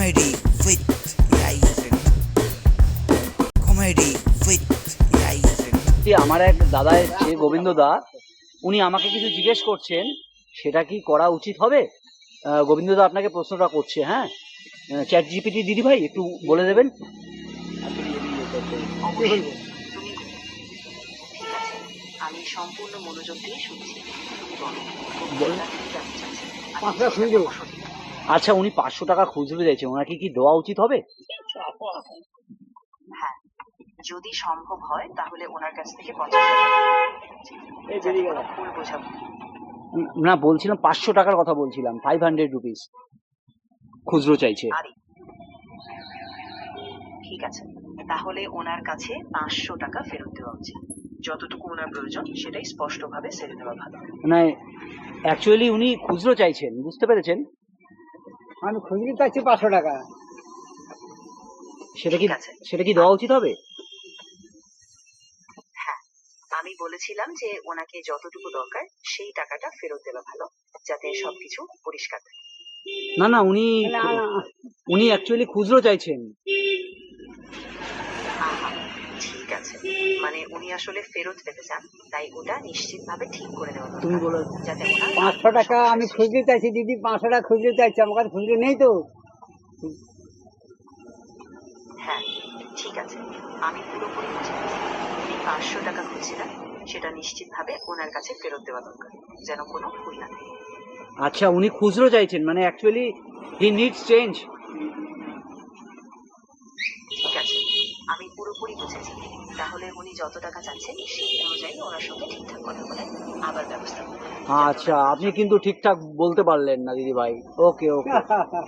Comedy with Yaisen. Comedy with Yaisen. আমার এক দাদা এসছে, গোবিন্দ দা, উনি আমাকে কিছু জিজ্ঞেস করছেন, সেটা কি করা উচিত হবে? গোবিন্দ দা আপনাকে প্রশ্নটা করছে। হ্যাঁ, চ্যাট জিপিটি দিদি ভাই একটু বলে দেবেন। আমি সম্পূর্ণ মনোযোগ দিয়ে শুনছি। আচ্ছা, উনি 500 টাকা খুচরো চাইছেন, ওনাকে কি দেওয়া উচিত হবে? হ্যাঁ, যদি সম্ভব হয় তাহলে ওনার কাছ থেকে 50 টাকা ভুল বোঝাবো। না, বলছিলাম 500 টাকার কথা বলছিলাম, 500 রুপিস খুচরো চাইছে। ঠিক আছে, তাহলে ওনার কাছে 500 টাকা ফেরত দেওয়া উচিত। যতটুকু ওনার প্রয়োজন সেটাই স্পষ্টভাবে ছেড়ে দেওয়া ভালো। মানে অ্যাকচুয়ালি উনি খুচরো চাইছেন, বুঝতে পেরেছেন? আমি খুচরো চাইছি 500 টাকা। সেটা কি দেওয়া উচিত হবে? হ্যাঁ, আমি বলেছিলাম যে ওনাকে যতটুকু দরকার সেই টাকাটা ফেরত দেওয়া ভালো, যাতে সবকিছু পরিষ্কার থাকে। না, উনি অ্যাকচুয়ালি খুচরো চাইছেন। আহা, ঠিক আছে, মানে উনি আসলে ফেরত পেতে চান, তাই ওটা নিশ্চিতভাবে ঠিক করে দেওয়া দরকার। তুমি বলো। যাতে ওনার 500 টাকা আমি খুচরো চাইছি দিদি, 500 টাকা খুচরো চাইছি, আমার কাছে খুচরো নেই তো। হ্যাঁ, ঠিক আছে, আমি পুরোপুরি বুঝে গেছি। উনি 500 টাকা খুঁজছিলেন, সেটা নিশ্চিতভাবে ওনার কাছে ফেরত দেওয়া দরকার, যেন কোনো ভুল না থাকে। আচ্ছা, উনি খুচরো চাইছেন, মানে অ্যাকচুয়ালি হি নিডস চেঞ্জ। ঠিক আছে, আমি পুরোপুরি বুঝেছি। তাহলে উনি যত টাকা চাচ্ছেন সেই অনুযায়ী ওনার সঙ্গে ঠিকঠাক কথা বলে আবার ব্যবস্থা করবেন। আচ্ছা, আপনি কিন্তু ঠিকঠাক বলতে পারলেন না দিদি ভাই। ওকে।